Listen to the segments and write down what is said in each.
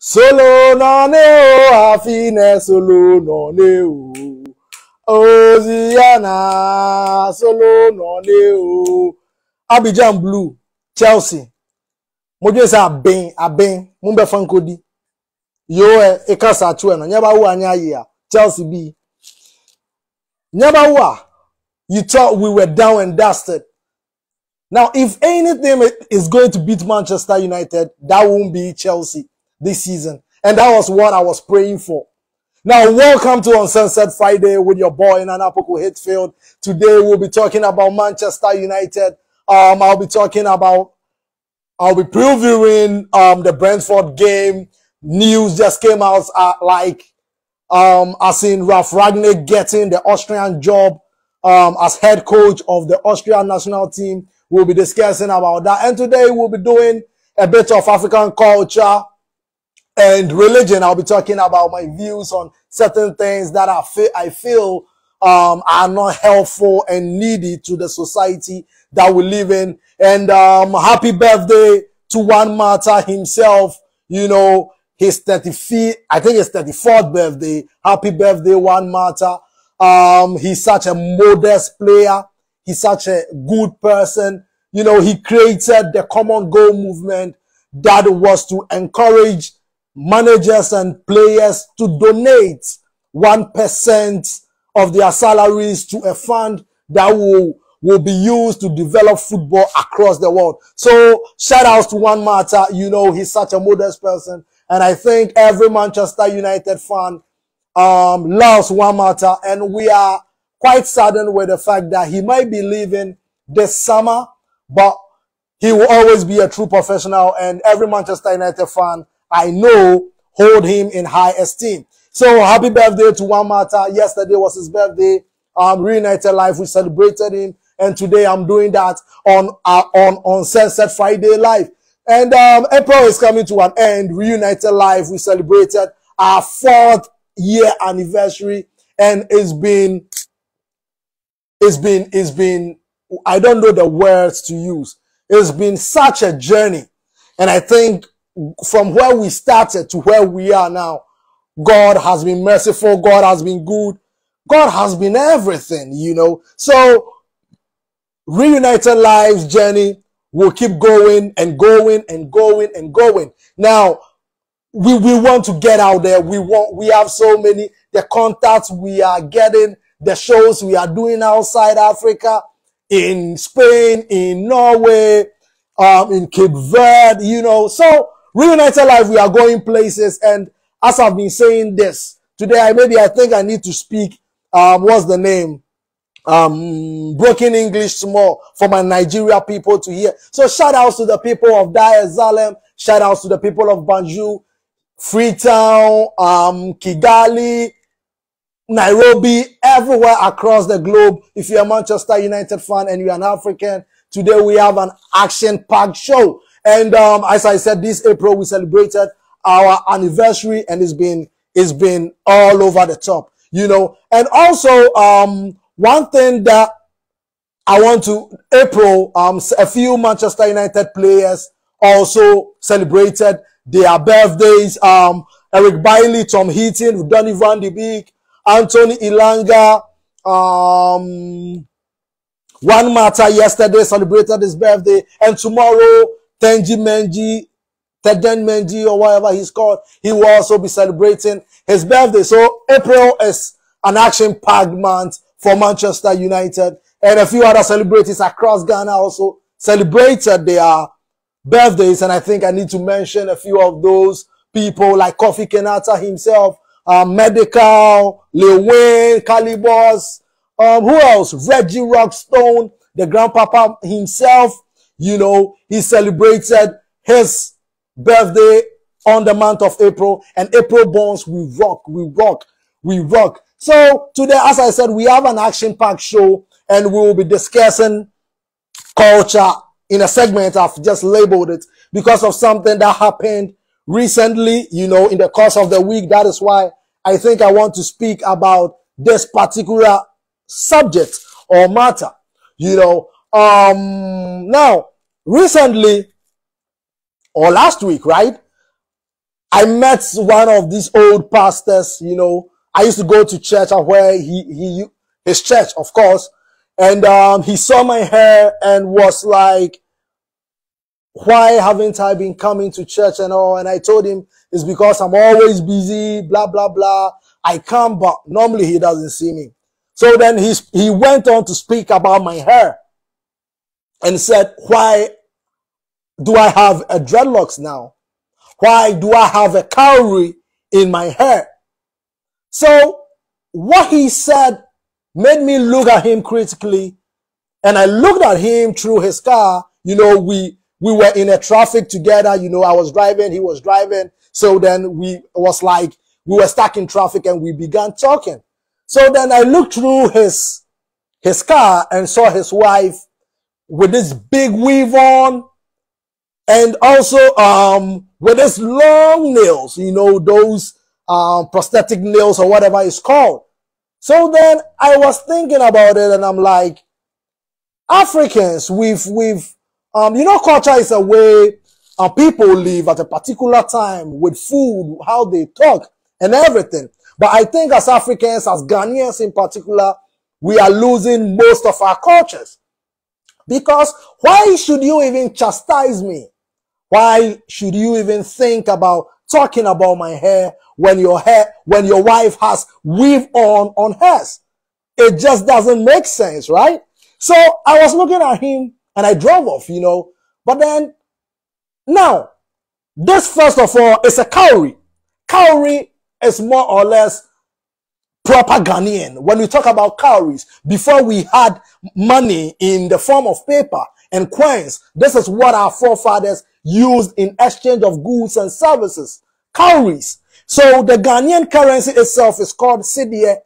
Solo no neo, afine solo no neo. Oziana, solo no neo. Abidjan Blue, Chelsea. Mojo say aben, mumbe fankodi. Yo e kasa tu no, nyaba wo anya ye Chelsea B. Nyaba wo. You thought we were down and dusted. Now, if anything is going to beat Manchester United, that won't be Chelsea this season. And that was what I was praying for. Now, welcome to Uncensored Friday with your boy, Poku Hitzfield. Today, we'll be talking about Manchester United. I'll be previewing the Brentford game. News just came out as in Ralf Rangnick getting the Austrian job as head coach of the Austrian National team. We'll be discussing about that. And today we'll be doing a bit of African culture and religion. I'll be talking about my views on certain things that I feel are not helpful and needy to the society that we live in. And happy birthday to Juan Mata himself. You know, his 34th birthday. Happy birthday, Juan Mata. He's such a modest player. He's such a good person. You know, he created the common goal movement that was to encourage managers and players to donate 1% of their salaries to a fund that will be used to develop football across the world. So shout outs to Juan Mata. You know, he's such a modest person. And I think every Manchester United fan loves Juan Mata, and we are quite saddened with the fact that he might be leaving this summer, but he will always be a true professional, and every Manchester United fan I know hold him in high esteem. So happy birthday to Juan Mata. Yesterday was his birthday. Reunited Live, we celebrated him, and today I'm doing that on Uncensored Friday Live. And April is coming to an end. Reunited Live, we celebrated our 4th year anniversary, and it's been I don't know the words to use. It's been such a journey, and I think from where we started to where we are now, God has been merciful, God has been good, God has been everything, you know. So Reunited Live's journey will keep going and going and going and going. Now we want to get out there. We have so many, the contacts we are getting, the shows we are doing outside Africa, in Spain, in Norway, in Cape Verde, you know. So Reunited Live, we are going places. And as I've been saying this today, I think I need to speak, what's the name? Broken English small for my Nigeria people to hear. So shout outs to the people of Dar es Salaam. Shout outs to the people of Banjul, Freetown, Kigali, Nairobi, everywhere across the globe. If you're a Manchester United fan and you're an African, today we have an action-packed show. And as I said, this April we celebrated our anniversary, and it's been all over the top, you know. And also, one thing that I want to, April, a few Manchester United players also celebrated their birthdays. Eric Bailey, Tom Heaton, Donny van de Beek, Anthony Ilanga, Juan Mata yesterday celebrated his birthday, and tomorrow Teden Menji or whatever he's called, he will also be celebrating his birthday. So April is an action-packed month for Manchester United, and a few other celebrities across Ghana also celebrated their birthdays, and I think I need to mention a few of those people like Kofi Kenata himself, Medikal, Lil Wayne, Calibos, who else? Reggie Rockstone, the grandpapa himself, you know, he celebrated his birthday on the month of April, and April Bonds, we rock, we rock, we rock. So today, as I said, we have an action-packed show, and we will be discussing culture in a segment. I've just labeled it because of something that happened recently, you know, in the course of the week. That is why I think I want to speak about this particular subject or matter, you know. Now, recently, or last week, right? I met one of these old pastors, you know. I used to go to church where his church, of course. And he saw my hair and was like, why haven't I been coming to church and all? And I told him, it's because I'm always busy, blah, blah, blah. I come, but normally he doesn't see me. So then he went on to speak about my hair and said, why do I have a dreadlocks now? Why do I have a cowrie in my hair? So what he said made me look at him critically. And I looked at him through his car. You know, we were in a traffic together. You know, I was driving, he was driving. So then we were stuck in traffic and we began talking. So then I looked through his car and saw his wife with this big weave on and also with his long nails, you know, those prosthetic nails or whatever it's called. So then I was thinking about it and I'm like, Africans, you know, culture is a way people live at a particular time with food, how they talk and everything. But I think as Africans, as Ghanaians in particular, we are losing most of our cultures. Because why should you even chastise me? Why should you even think about talking about my hair when your wife has weave on hers? It just doesn't make sense, right? So I was looking at him and I drove off, you know. But then, now, this first of all is a cowrie. Cowrie is more or less proper Ghanaian. When we talk about cowries, before we had money in the form of paper and coins, this is what our forefathers used in exchange of goods and services. Cowries. So the Ghanaian currency itself is called cedi.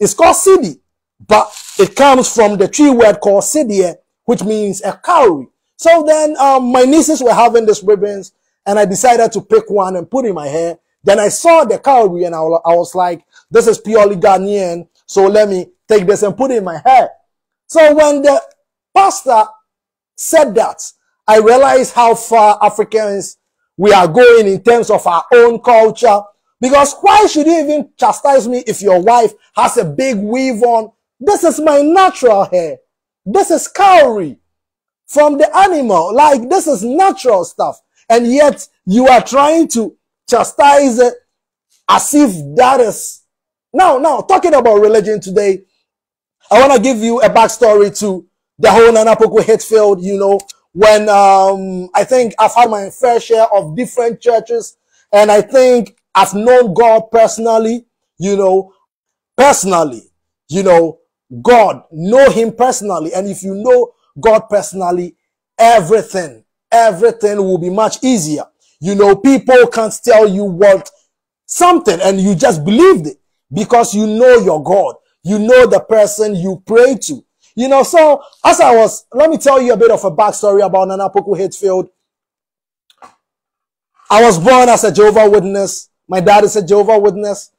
It's called cedi, but it comes from the tree word called cedi, which means a cowrie. So then my nieces were having these ribbons, and I decided to pick one and put in my hair. Then I saw the cowrie, and I was like, this is purely Ghanaian, so let me take this and put it in my hair. So when the pastor said that, I realized how far Africans we are going in terms of our own culture. Because why should you even chastise me if your wife has a big weave on? This is my natural hair. This is cowrie from the animal. Like, this is natural stuff. And yet you are trying to chastise it as if that is... Now, talking about religion today, I want to give you a backstory to the whole Poku Hitzfield, you know, when I think I've had my fair share of different churches, and I think I've known God personally, you know, God, know him personally. And if you know God personally, everything will be much easier. You know, people can't tell you what something and you just believed it because you know your God. You know the person you pray to. You know, so let me tell you a bit of a backstory about Poku Hitzfield. I was born as a Jehovah Witness. My dad is a Jehovah Witness.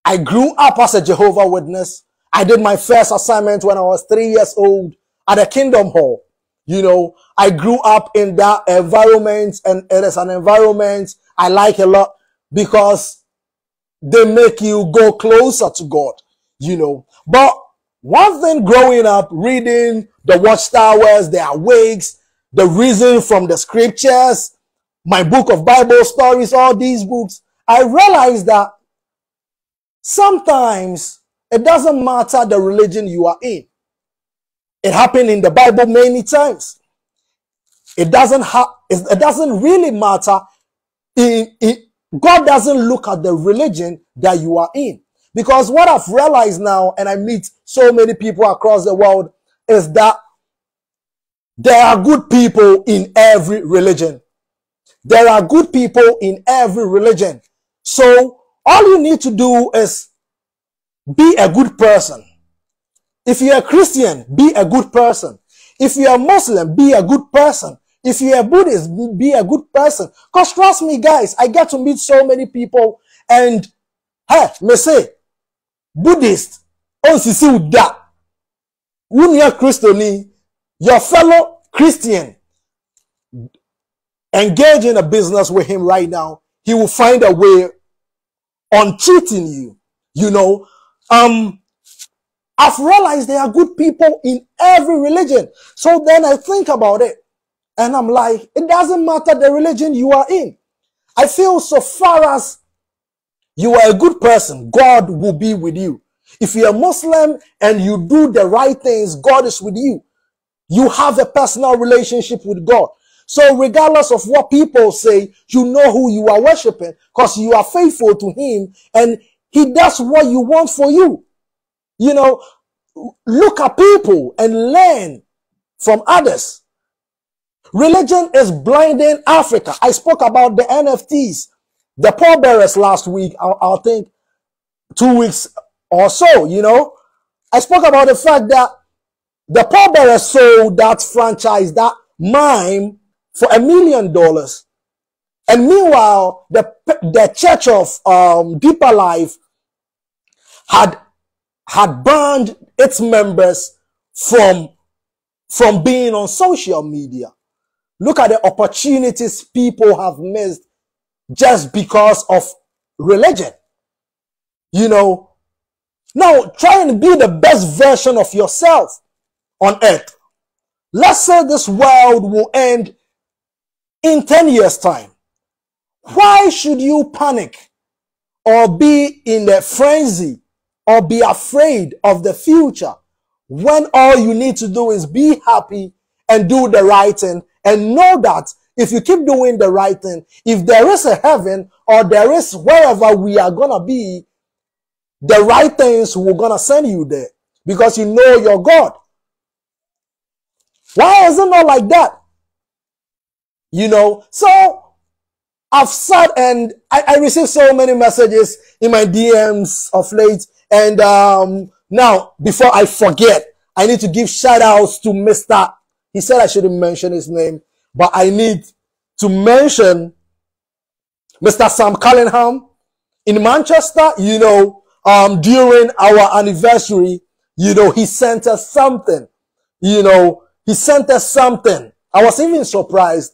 I grew up as a Jehovah Witness. I did my first assignment when I was 3 years old at a Kingdom Hall. You know, I grew up in that environment, and it is an environment I like a lot because they make you go closer to God, you know. But one thing growing up, reading the Watchtowers, the Awakes, the Reason from the Scriptures, my book of Bible stories, all these books, I realized that sometimes it doesn't matter the religion you are in. It happened in the Bible many times. It doesn't really matter. God doesn't look at the religion that you are in. Because what I've realized now, and I meet so many people across the world, is that there are good people in every religion. There are good people in every religion. So all you need to do is be a good person. If you're a Christian, be a good person. If you're a Muslim, be a good person. If you're a Buddhist, be a good person. Because trust me, guys, I get to meet so many people, and hey, me say, Buddhist, on sisi da, unia Christian, your fellow Christian, engage in a business with him right now. he will find a way on cheating you. You know, I've realized there are good people in every religion. So then I think about it and I'm like, it doesn't matter the religion you are in. I feel so far as you are a good person, God will be with you. If you're a Muslim and you do the right things, God is with you. You have a personal relationship with God. So regardless of what people say, you know who you are worshiping because you are faithful to him and he does what you want for you. You know, look at people and learn from others. Religion is blinding Africa. I spoke about the NFTs, the pallbearers last week, I think 2 weeks or so, you know. I spoke about the fact that the pallbearers sold that franchise, that mime, for $1 million. And meanwhile, the Church of Deeper Life had banned its members from being on social media. Look at the opportunities people have missed just because of religion. You know, now try and be the best version of yourself on earth. Let's say this world will end in 10 years' time. Why should you panic or be in a frenzy or be afraid of the future when all you need to do is be happy and do the right thing and know that if you keep doing the right thing, if there is a heaven or there is wherever we are going to be, the right things will going to send you there because you know your God. Why is it not like that? You know, so I've sat and I received so many messages in my DMs of late. And now, before I forget, I need to give shout outs to Mr. He said I shouldn't mention his name, but I need to mention Mr. Sam Callingham in Manchester. You know, during our anniversary, you know, he sent us something. You know, he sent us something. I was even surprised.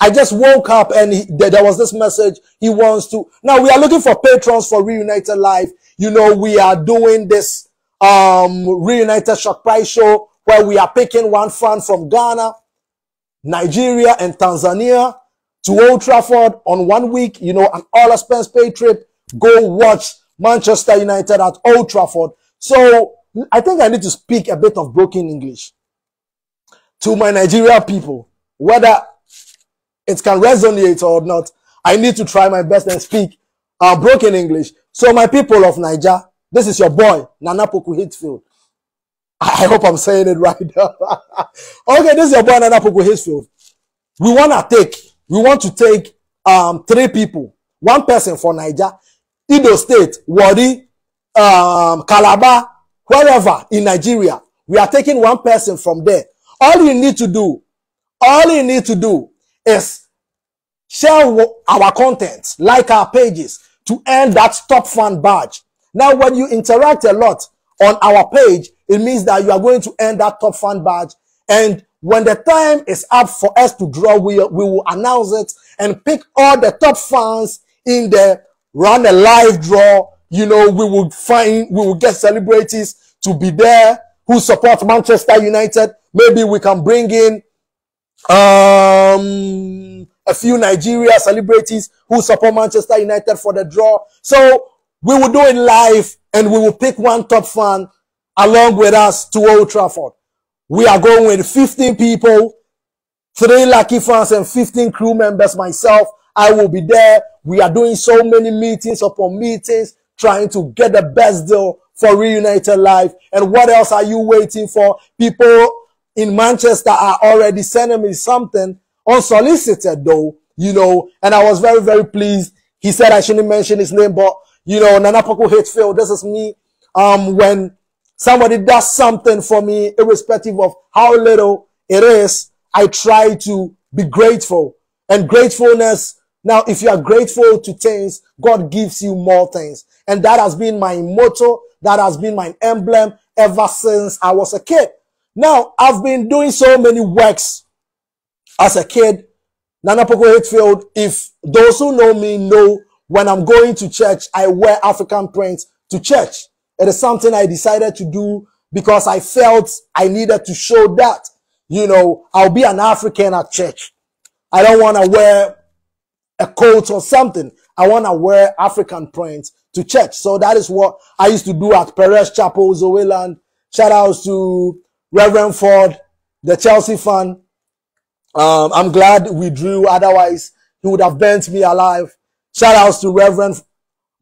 I just woke up and there was this message. He wants to. Now we are looking for patrons for Reunited Live. You know, we are doing this Reunited Shock Prize show where we are picking one fan from Ghana, Nigeria, and Tanzania to Old Trafford on 1 week. You know, an all expense paid trip. Go watch Manchester United at Old Trafford. So I think I need to speak a bit of broken English to my Nigeria people, whether it can resonate or not. I need to try my best and speak broken English. So my people of Niger, this is your boy, Poku Hitzfield. I hope I'm saying it right. Okay, this is your boy, Poku Hitzfield. We want to take 3 people. 1 person for Niger, Edo State, Wari, Calabar, wherever in Nigeria. We are taking 1 person from there. All you need to do is share our content, like our pages to earn that top fan badge. Now, when you interact a lot on our page, it means that you are going to earn that top fan badge. And when the time is up for us to draw, we will announce it and pick all the top fans in there, run a live draw. You know, we will get celebrities to be there who support Manchester United. Maybe we can bring in a few Nigeria celebrities who support Manchester United for the draw. So we will do it live and we will pick 1 top fan along with us to Old Trafford. We are going with 15 people, 3 lucky fans and 15 crew members. Myself, I will be there. We are doing so many meetings upon meetings, trying to get the best deal for Reunited Live. And what else are you waiting for? People in Manchester are already sending me something unsolicited though, you know, and I was very, very pleased. He said I shouldn't mention his name, but you know, Poku Hitzfield, this is me. When somebody does something for me, irrespective of how little it is, I try to be grateful. And gratefulness, now if you are grateful to things, God gives you more things. And that has been my motto, that has been my emblem ever since I was a kid. Now, I've been doing so many works as a kid, Nana Poku Hitzfield, if those who know me know, when I'm going to church, I wear African prints to church. It is something I decided to do because I felt I needed to show that, you know, I'll be an African at church. I don't want to wear a coat or something. I want to wear African prints to church. So that is what I used to do at Perez Chapel, Zoeland. Shout outs to Reverend Ford, the Chelsea fan. I'm glad we drew. Otherwise, he would have burnt me alive. Shout outs to Reverend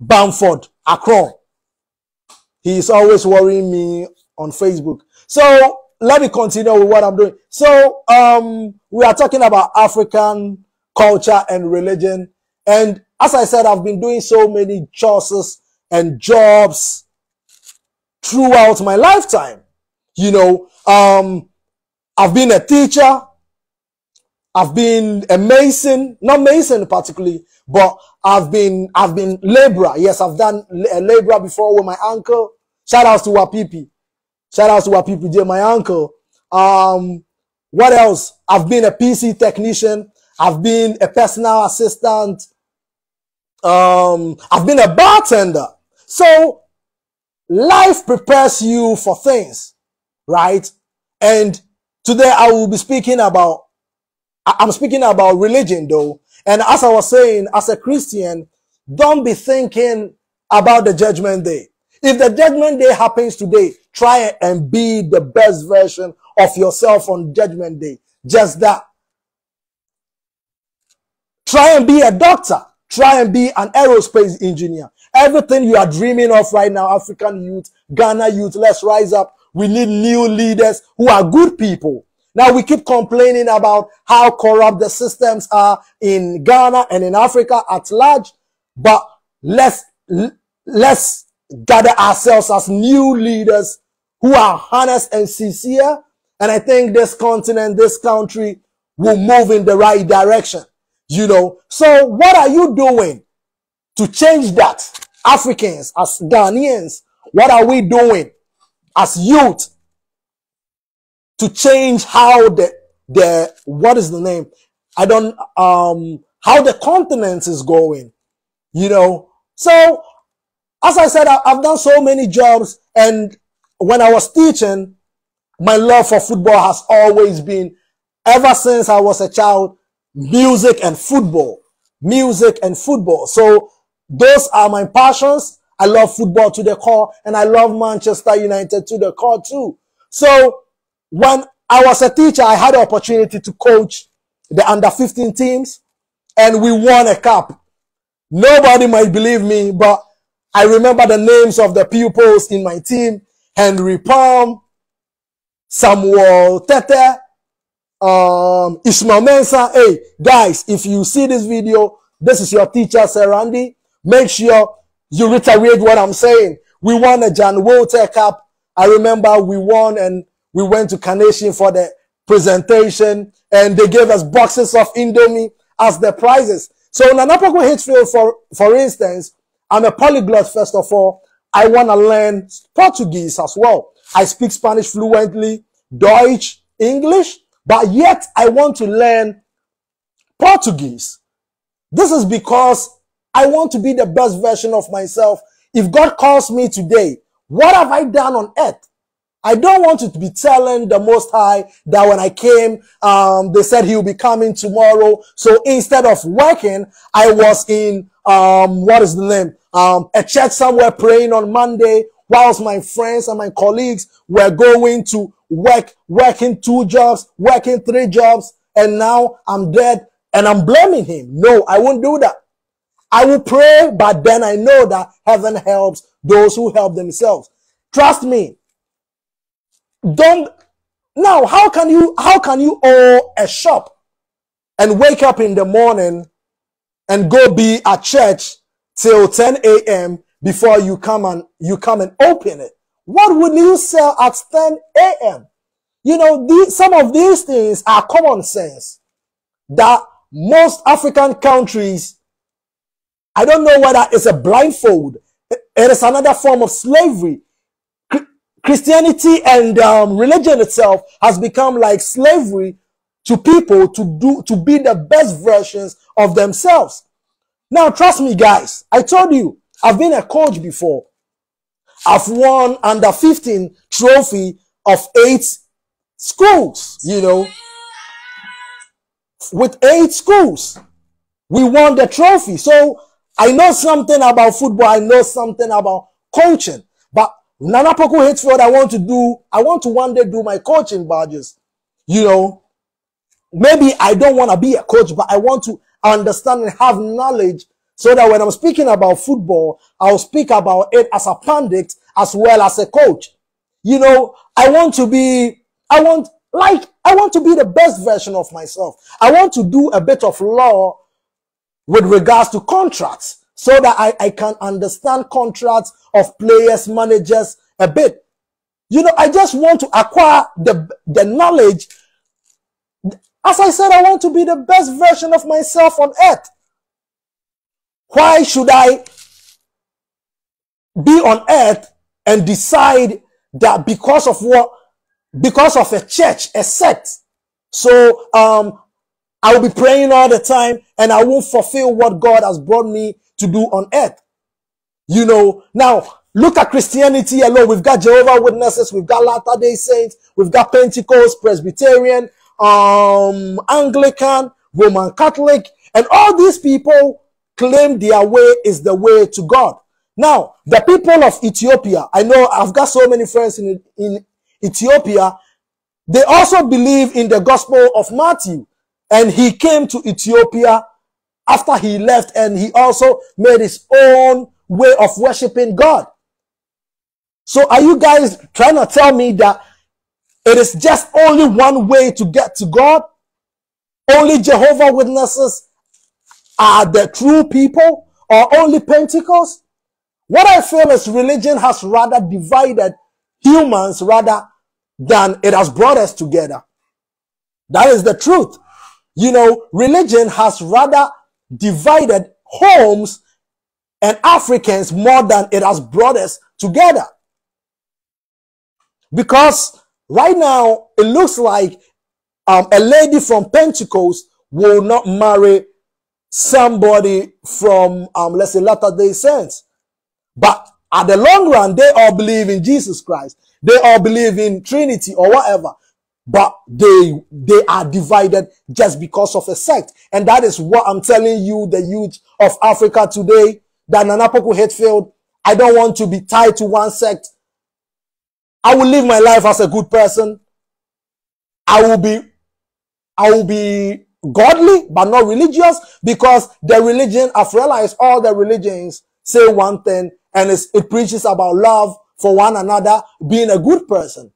Bamford Akron. He is always worrying me on Facebook. So let me continue with what I'm doing. So we are talking about African culture and religion. And as I said, I've been doing so many courses and jobs throughout my lifetime. You know, I've been a teacher. I've been a mason, not mason particularly, but I've been laborer. Yes, I've done a laborer before with my uncle. Shout outs to Wapipi. Shout outs to Wapipi J, my uncle. What else? I've been a PC technician. I've been a personal assistant. I've been a bartender. So life prepares you for things, right? And today I will be speaking about, I'm speaking about religion though. And as I was saying, as a Christian, don't be thinking about the judgment day. If the judgment day happens today, try and be the best version of yourself on judgment day. Just that. Try and be a doctor. Try and be an aerospace engineer. Everything you are dreaming of right now, African youth, Ghana youth, let's rise up. We need new leaders who are good people. Now we keep complaining about how corrupt the systems are in Ghana and in Africa at large, but let's gather ourselves as new leaders who are honest and sincere. And I think this continent, this country will move in the right direction. You know, so what are you doing to change that? Africans, as Ghanaians, what are we doing as youth to change how what is the name? I don't, how the continent is going, you know? So, as I said, I've done so many jobs, and when I was teaching, my love for football has always been, ever since I was a child, music and football. Music and football. So those are my passions. I love football to the core, and I love Manchester United to the core too. So when I was a teacher, I had the opportunity to coach the under 15 teams, and we won a cup. Nobody might believe me, but I remember the names of the pupils in my team: Henry Palm, Samuel Tete, Ismail Mensah. Hey guys, if you see this video, this is your teacher, Sir Randy. Make sure you reiterate what I'm saying. We won a John Walter Cup. I remember we won, and we went to Carnation for the presentation, and they gave us boxes of Indomie as the prizes. So Nana Poku Hitzfield, for instance, I'm a polyglot. First of all, I want to learn Portuguese as well. I speak Spanish fluently, Deutsch, English, but yet I want to learn Portuguese. This is because I want to be the best version of myself. If God calls me today, what have I done on earth? I don't want to be telling the Most High that when I came, they said he will be coming tomorrow. So instead of working, I was in, what is the name? A church somewhere praying on Monday, whilst my friends and my colleagues were going to work, working 2 jobs, working 3 jobs, and now I'm dead and I'm blaming him. No, I won't do that. I will pray, but then I know that heaven helps those who help themselves. Trust me. Now, how can you own a shop and wake up in the morning and go be at church till 10 a.m. before you come and open it? What would you sell at 10 a.m.? You know, some of these things are common sense that most African countries, I don't know whether it's a blindfold. It is another form of slavery. Christianity and religion itself has become like slavery to people to be the best versions of themselves. Now, trust me, guys. I told you, I've been a coach before. I've won under 15 trophy of 8 schools, you know. With 8 schools, we won the trophy. So I know something about football. I know something about coaching. But Nana Poku Hitzfield, I want to one day do my coaching badges. You know, maybe I don't want to be a coach, but I want to understand and have knowledge so that when I'm speaking about football, I'll speak about it as a pundit as well as a coach. You know, I want to be the best version of myself. I want to do a bit of law with regards to contracts so that I can understand contracts of players, managers a bit. You know, I just want to acquire the knowledge. As I said, I want to be the best version of myself on earth. Why should I be on earth and decide that because of a church, a sect, so I will be praying all the time and I won't fulfill what God has brought me to do on earth? You know, now look at Christianity alone. We've got Jehovah Witnesses, we've got Latter-day Saints, we've got Pentecost, Presbyterian, Anglican, Roman Catholic, and all these people claim their way is the way to God. Now, the people of Ethiopia, I know I've got so many friends in Ethiopia, they also believe in the gospel of Matthew. And he came to Ethiopia after he left, and he also made his own way of worshiping God. So are you guys trying to tell me that it is just only one way to get to God? Only Jehovah Witnesses are the true people, or only Pentecost? What I feel is religion has rather divided humans rather than it has brought us together. That is the truth. You know, religion has rather divided homes and Africans more than it has brought us together. Because right now, it looks like a lady from Pentecost will not marry somebody from, let's say, Latter-day Saints. But at the long run, they all believe in Jesus Christ. They all believe in Trinity or whatever. But they are divided just because of a sect. And that is what I'm telling you, the youth of Africa today, that Nana Poku Hitzfield, I don't want to be tied to one sect. I will live my life as a good person. I will be godly, but not religious, because the religion, I've realized all the religions say one thing, and it preaches about love for one another, being a good person.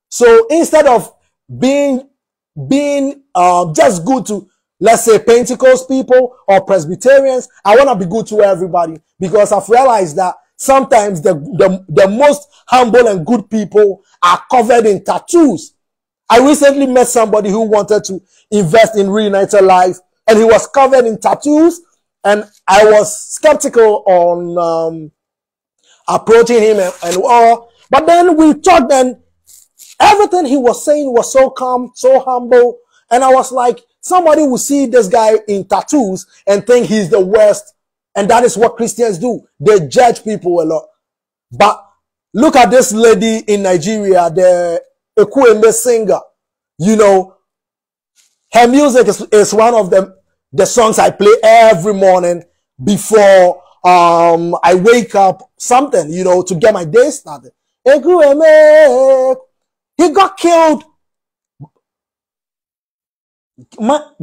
So instead of being just good to, let's say, Pentecost people or Presbyterians, I want to be good to everybody, because I've realized that sometimes the most humble and good people are covered in tattoos. I recently met somebody who wanted to invest in Reunited Life, and he was covered in tattoos, and I was skeptical on approaching him and all. But then we talked, and everything he was saying was so calm, so humble, and I was like, somebody will see this guy in tattoos and think he's the worst, and that is what Christians do. They judge people a lot. But look at this lady in Nigeria, the Ekwueme singer. You know, her music is one of the songs I play every morning before I wake up, something, you know, to get my day started. Ekwueme, he got killed.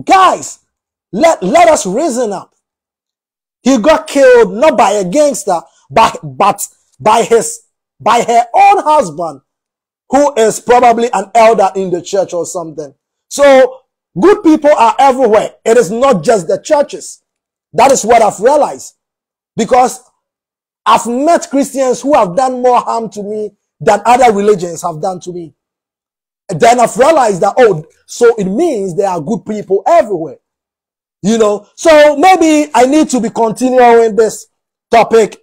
Guys, let us reason up. He got killed not by a gangster, but by her own husband, who is probably an elder in the church or something. So good people are everywhere. It is not just the churches. That is what I've realized, because I've met Christians who have done more harm to me than other religions have done to me. And then I've realized that, oh, so it means there are good people everywhere. You know, so maybe I need to be continuing this topic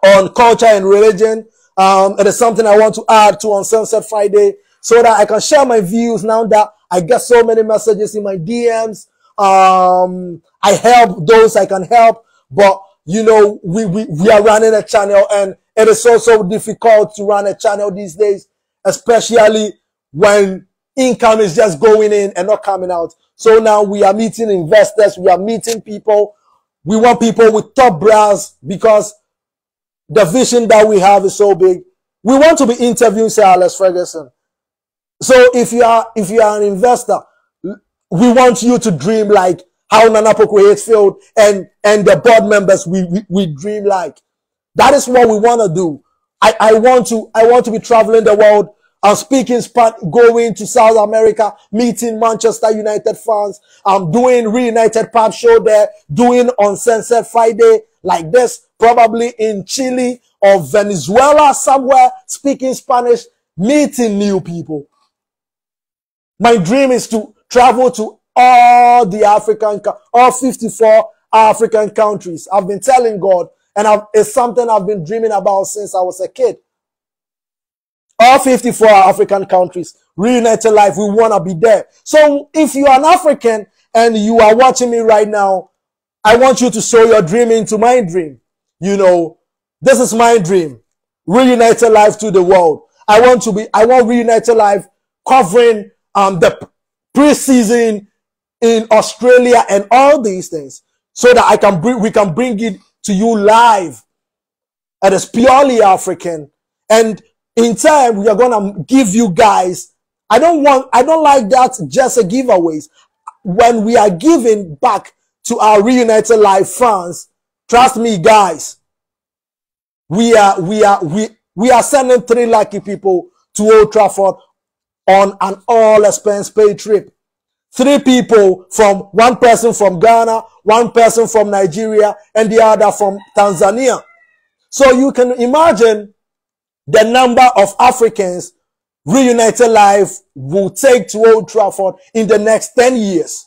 on culture and religion. It is something I want to add to Uncensored Friday, so that I can share my views now that I get so many messages in my DMs. I help those I can help, but you know, we are running a channel, and it is so difficult to run a channel these days, especially when income is just going in and not coming out. So now we are meeting investors, we are meeting people. We want people with top brands because the vision that we have is so big. We want to be interviewing Sir Alex Ferguson. So if you are an investor, we want you to dream like how Poku Hitzfield and the board members we dream like. That is what we want to do. I want to be traveling the world. I'm speaking Spanish, going to South America, meeting Manchester United fans. I'm doing Reunited Pub Show there, doing Uncensored Friday like this, probably in Chile or Venezuela somewhere, speaking Spanish, meeting new people. My dream is to travel to all 54 African countries. I've been telling God, and it's something I've been dreaming about since I was a kid. All 54 African countries, Reunited Life, we want to be there. So if you are an African and you are watching me right now, I want you to sow your dream into my dream. You know, this is my dream. Reunited Life to the world. I want Reunited Life covering the preseason in Australia and all these things, so that we can bring it to you live. It is purely African, and in time we are gonna give you guys. I don't like that just a giveaways. When we are giving back to our Reunited Life fans, trust me, guys, we are sending 3 lucky people to Old Trafford on an all-expense paid trip. 3 people, one person from Ghana, 1 person from Nigeria, and the other from Tanzania. So you can imagine the number of Africans Reunited Life will take to Old Trafford in the next 10 years.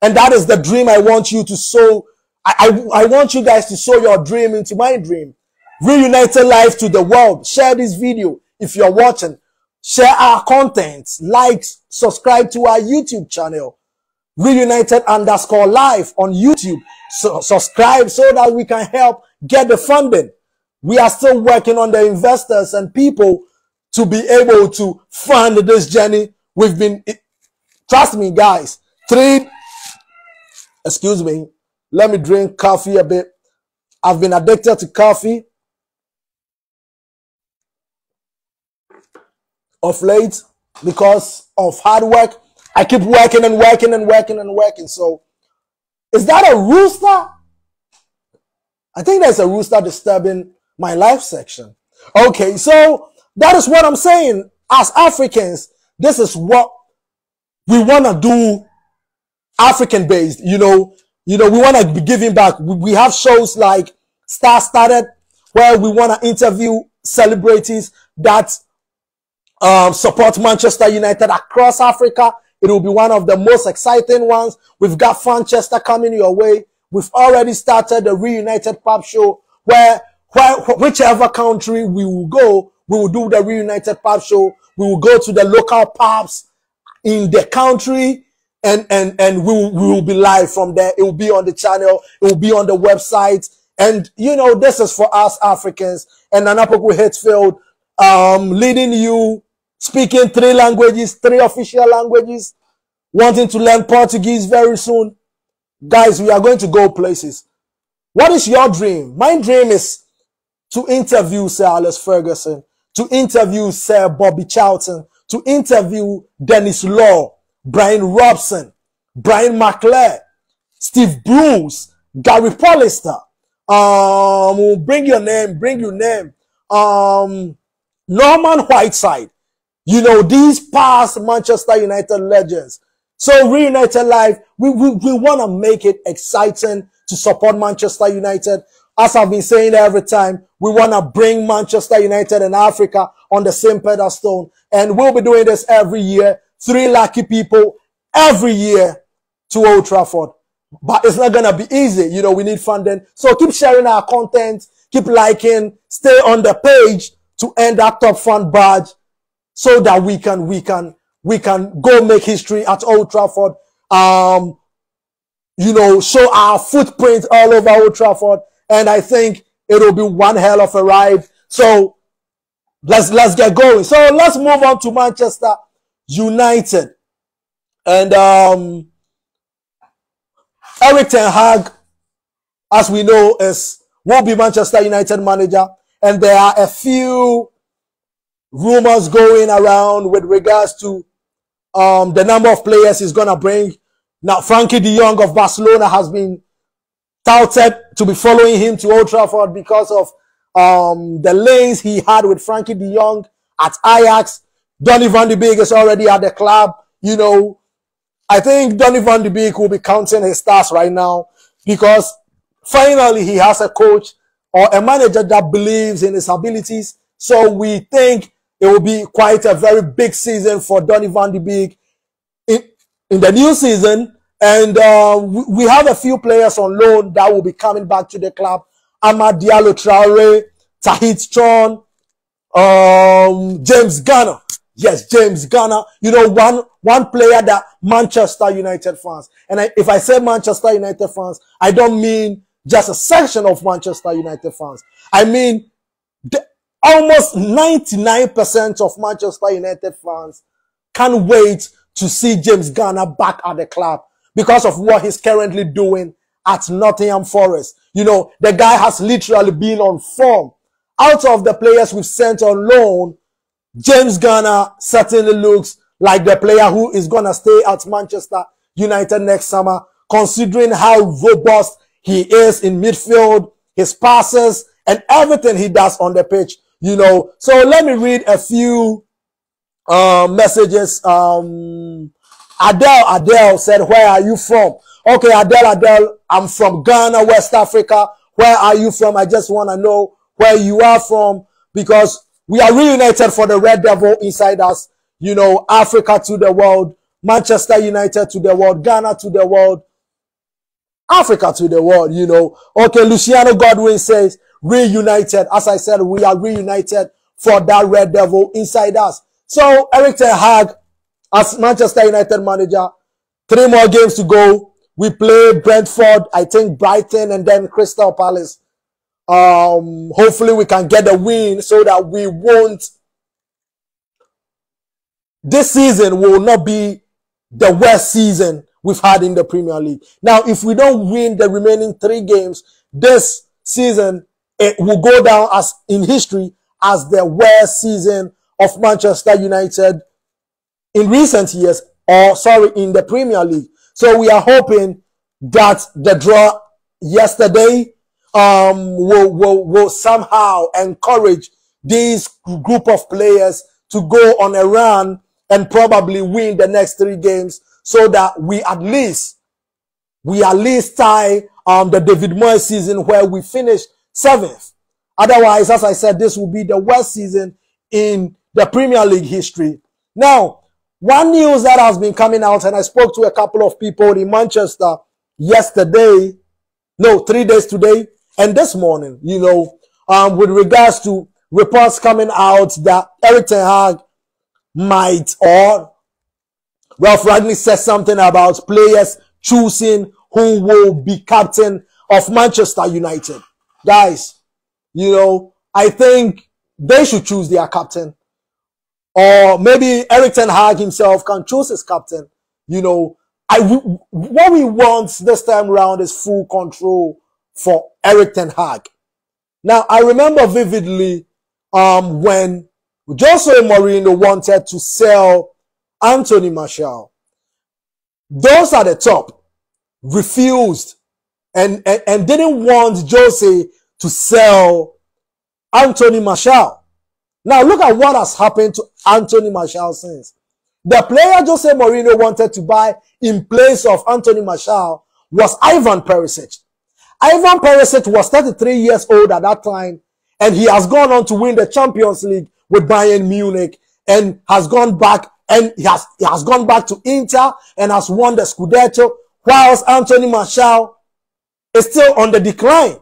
And that is the dream I want you to sow. I want you guys to sow your dream into my dream. Reunited Life to the world. Share this video if you're watching. Share our content. Like, subscribe to our YouTube channel. Reunited_Life on YouTube. So subscribe so that we can help get the funding. We are still working on the investors and people to be able to fund this journey. Trust me, guys, excuse me, let me drink coffee a bit. I've been addicted to coffee of late because of hard work. I keep working and working and working and working. So, is that a rooster? I think there's a rooster disturbing my live section. Okay, so that is what I'm saying. As Africans, this is what we want to do, African based. You know, we want to be giving back. We have shows like Star Started, where we want to interview celebrities that support Manchester United across Africa. It will be one of the most exciting ones. We've got Manchester coming your way. We've already started the Reunited Pub Show, where whichever country we will go, we will do the Reunited Pub Show. We will go to the local pubs in the country, and we will be live from there. It will be on the channel. It will be on the website. And, you know, this is for us Africans. And Poku Hitzfield, leading you, speaking 3 languages, 3 official languages, wanting to learn Portuguese very soon. Guys, we are going to go places. What is your dream? My dream is to interview Sir Alex Ferguson, to interview Sir Bobby Charlton, to interview Dennis Law, Brian Robson, Brian McClare, Steve Bruce, Gary Pollister, bring your name, Norman Whiteside. You know, these past Manchester United legends. So Reunited Life, we want to make it exciting to support Manchester United. As I've been saying every time, we want to bring Manchester United and Africa on the same pedestal. And we'll be doing this every year. 3 lucky people every year to Old Trafford. But it's not going to be easy. You know, we need funding. So keep sharing our content. Keep liking. Stay on the page to earn that top fund badge so that we can we can go make history at Old Trafford. You know, show our footprint all over Old Trafford. And I think it'll be one hell of a ride. So let's get going. So let's move on to Manchester United. And Erik Ten Hag, as we know, will be Manchester United manager. And there are a few rumors going around with regards to the number of players he's going to bring. Now, Frankie de Jong of Barcelona has been touted to be following him to Old Trafford because of the lanes he had with Frankie de Jong at Ajax. Donny van de Beek is already at the club. You know, I think Donny van de Beek will be counting his stars right now because finally he has a coach or a manager that believes in his abilities. So we think it will be quite a very big season for Donny van de Beek in the new season. And we have a few players on loan that will be coming back to the club. Amad Diallo Traore, Tahith Chong, James Garner. Yes, James Garner. You know, one player that Manchester United fans. And if I say Manchester United fans, I don't mean just a section of Manchester United fans. I mean almost 99% of Manchester United fans can't wait to see James Garner back at the club because of what he's currently doing at Nottingham Forest. You know, the guy has literally been on form. Out of the players we've sent on loan, James Garner certainly looks like the player who is going to stay at Manchester United next summer, considering how robust he is in midfield, his passes, and everything he does on the pitch, you know. So let me read a few messages. Adele said, where are you from? Okay, Adele, I'm from Ghana, West Africa. Where are you from? I just want to know where you are from because we are reunited for the Red Devil inside us. You know, Africa to the world, Manchester United to the world, Ghana to the world, Africa to the world, you know. Okay, Luciano Godwin says, reunited. As I said, we are reunited for that Red Devil inside us. So, Erik Ten Hag, as Manchester United manager, 3 more games to go. We play Brentford, I think Brighton, and then Crystal Palace. Hopefully we can get a win so that we won't. This season will not be the worst season we've had in the Premier League. Now, if we don't win the remaining 3 games this season, it will go down as in history as the worst season of Manchester United in recent years, or sorry, in the Premier League. So we are hoping that the draw yesterday will somehow encourage this group of players to go on a run and probably win the next 3 games so that we at least tie the David Moyes season where we finish 7th. Otherwise, as I said, this will be the worst season in the Premier League history. Now, one news that has been coming out, and I spoke to a couple of people in Manchester yesterday, no, 3 days today, and this morning, you know, with regards to reports coming out that Erik Ten Hag might, or Ralf Rangnick said something about players choosing who will be captain of Manchester United. Guys, you know, I think they should choose their captain. Or maybe Erik Ten Hag himself can choose his captain. You know, what we want this time around is full control for Erik Ten Hag. Now, I remember vividly when Jose Mourinho wanted to sell Anthony Martial. Those at the top refused and didn't want Jose to sell Anthony Martial. Now, look at what has happened to Anthony Martial since. The player Jose Mourinho wanted to buy in place of Anthony Martial was Ivan Perisic. Ivan Perisic was 33 years old at that time, and he has gone on to win the Champions League with Bayern Munich and has gone back, and he has gone back to Inter and has won the Scudetto, whilst Anthony Martial is still on the decline.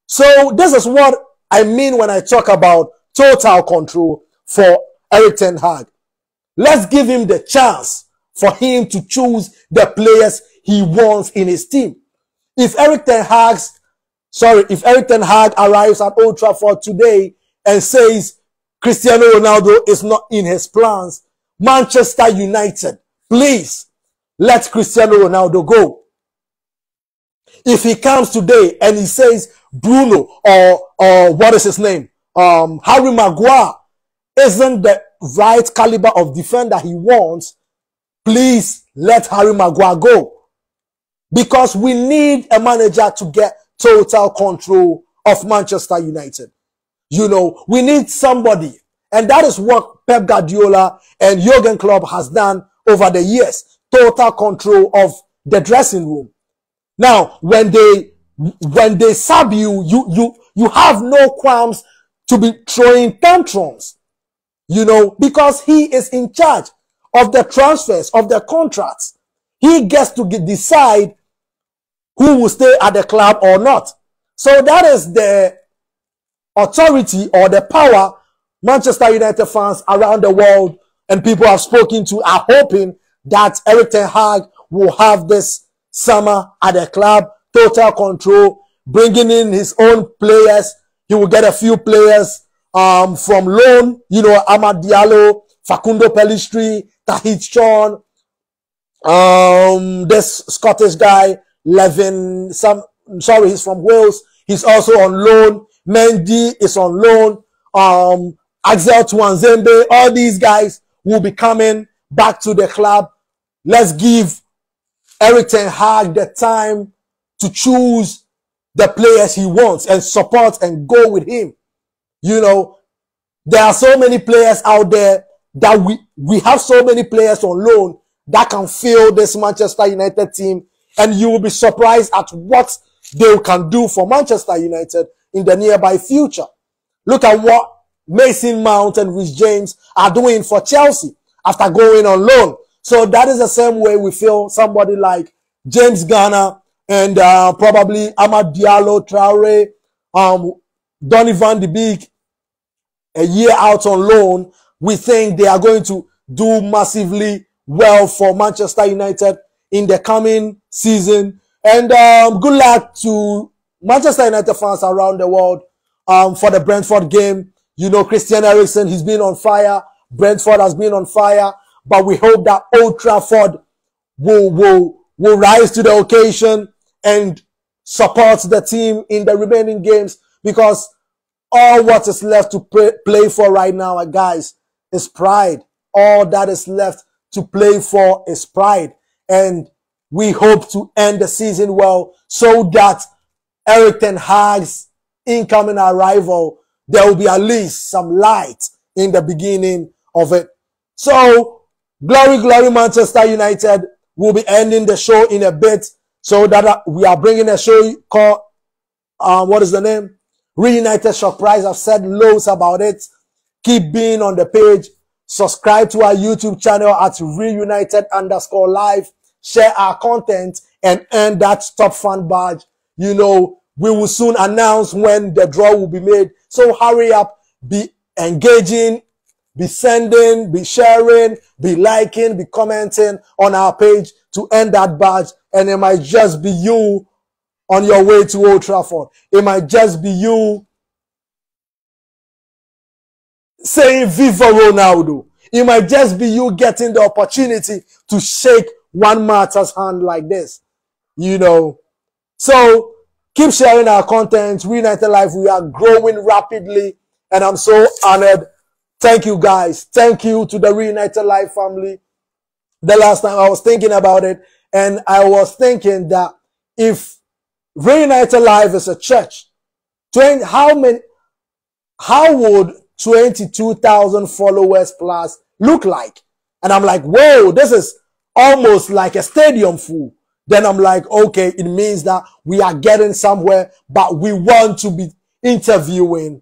So this is what I mean when I talk about total control for Erik Ten Hag. Let's give him the chance for him to choose the players he wants in his team. If Erik Ten Hag arrives at Old Trafford today and says Cristiano Ronaldo is not in his plans, Manchester United, please let Cristiano Ronaldo go. If he comes today and he says Bruno or what is his name, Harry Maguire isn't the right caliber of defender he wants, please let Harry Maguire go. Because we need a manager to get total control of Manchester United. You know, we need somebody. And that is what Pep Guardiola and Jurgen Klopp has done over the years. Total control of the dressing room. Now, when they sub you, you have no qualms to be throwing tantrums. You know, because he is in charge of the transfers, of the contracts. He gets to decide who will stay at the club or not. So that is the authority or the power Manchester United fans around the world and people I've spoken to are hoping that Erik Ten Hag will have this summer at the club. Total control, bringing in his own players. He will get a few players from loan, you know, Amad Diallo, Facundo Pellistri, Tahith Chong, this Scottish guy, Levin, he's from Wales. He's also on loan. Mendy is on loan. Axel Tuanzembe, all these guys will be coming back to the club. Let's give Erik Ten Hag the time to choose the players he wants and support and go with him. You know, there are so many players out there that we have so many players on loan that can fill this Manchester United team, and you will be surprised at what they can do for Manchester United in the nearby future. Look at what Mason Mount and Reece James are doing for Chelsea after going on loan. So that is the same way we feel somebody like James Garner and probably Amad Diallo, Traore, Donny van de Beek, a year out on loan. We think they are going to do massively well for Manchester United in the coming season. And good luck to Manchester United fans around the world for the Brentford game. You know, Christian Eriksen, he's been on fire. Brentford has been on fire. But we hope that Old Trafford will rise to the occasion and support the team in the remaining games, because all what is left to play for right now, guys, is pride. All that is left to play for is pride. And we hope to end the season well so that Erik Ten Hag's incoming arrival, there will be at least some light in the beginning of it. So, glory, glory, Manchester United. We'll be ending the show in a bit so that we are bringing a show called, what is the name? Reunited Shock Prize. I've said loads about it. Keep being on the page. Subscribe to our YouTube channel at Reunited_Live. Share our content and earn that top fan badge. You know, we will soon announce when the draw will be made. So hurry up, be engaging, be sending, be sharing, be liking, be commenting on our page to earn that badge. And it might just be you on your way to Old Trafford. It might just be you saying Viva Ronaldo. It might just be you getting the opportunity to shake Juan Mata's hand like this. You know. So keep sharing our content. Reunited Life, we are growing rapidly, and I'm so honored. Thank you, guys. Thank you to the Reunited Life family. The last time I was thinking about it, and I was thinking that if Reunited Life is a church, how would 22,000 followers plus look like? And I'm like, whoa, this is almost like a stadium full. Then I'm like, okay, it means that we are getting somewhere, but we want to be interviewing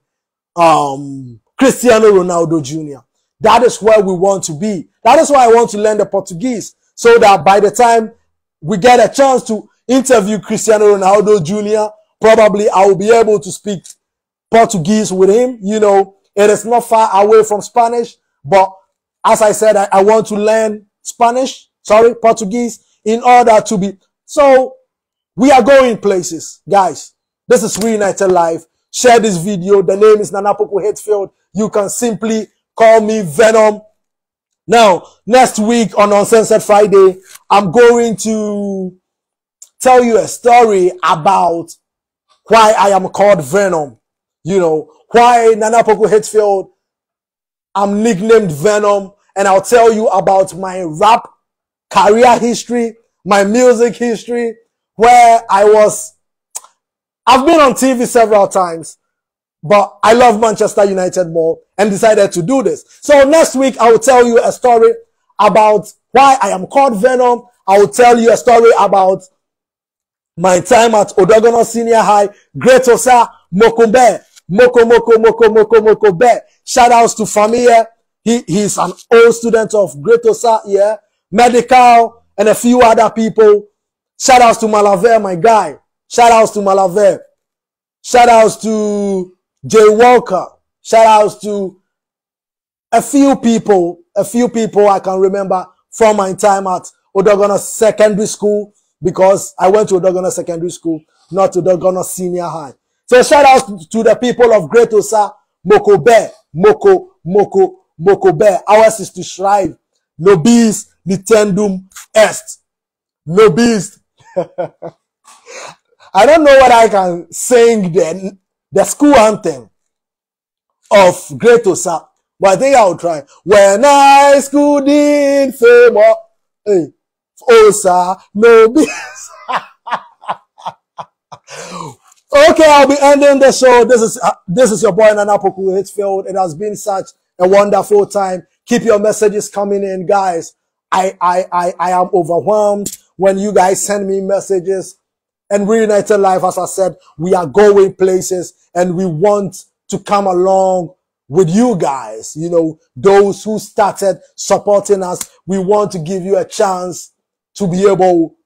Cristiano Ronaldo Jr. That is where we want to be. That is why I want to learn the Portuguese, so that by the time we get a chance to interview Cristiano Ronaldo Jr., probably I will be able to speak Portuguese with him. You know, it is not far away from Spanish, but As I said, I want to learn Portuguese in order to be. So we are going places, guys. This is Reunited Live. Share this video. The name is Poku Hitzfield. You can simply call me Venom. Now, next week on Uncensored Friday, I'm going to tell you a story about why I am called Venom. You know, why Poku Hitzfield, I'm nicknamed Venom. And I'll tell you about my rap career history, my music history, where I've been on TV several times, but I love Manchester United more and decided to do this. So next week, I will tell you a story about why I am called Venom. I will tell you a story about my time at Odorgonno Senior High, Great OSSA, Mokombe, Moko Be. Shout outs to Fameye. He's an old student of Great OSSA, yeah. Medikal and a few other people. Shout outs to Malave, my guy. Shout outs to Malave. Shout outs to Jay Walker. Shout outs to a few people I can remember from my time at Odorgonno Secondary School, because I went to Odorgonno Secondary School, not to Odorgonno Senior High. So shout outs to the people of Great OSSA, Moko Be. Ours is to strive. Nobis nitendum est. Nobis. I don't know what I can sing the school anthem of Great OSSA, but I think I'll try. When I schooled in Fameye, hey, OSSA, Nobis. Okay, I'll be ending the show. This is your boy Poku Hitzfield. It has been such a wonderful time. Keep your messages coming in, guys. I am overwhelmed when you guys send me messages. And Reunited Life, as I said, we are going places and we want to come along with you guys. You know, those who started supporting us, we want to give you a chance to be able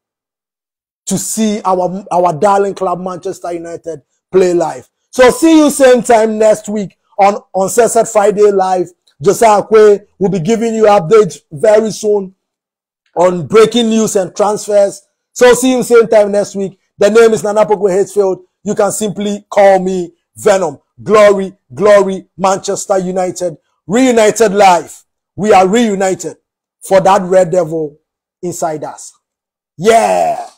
to see our darling club Manchester United play live. So see you same time next week on Uncensored Friday Live. Josiah Kwe will be giving you updates very soon on breaking news and transfers. So see you same time next week. The name is Poku Hitzfield. You can simply call me Venom. Glory, glory, Manchester United. Reunited Live. We are reunited for that red devil inside us. Yeah.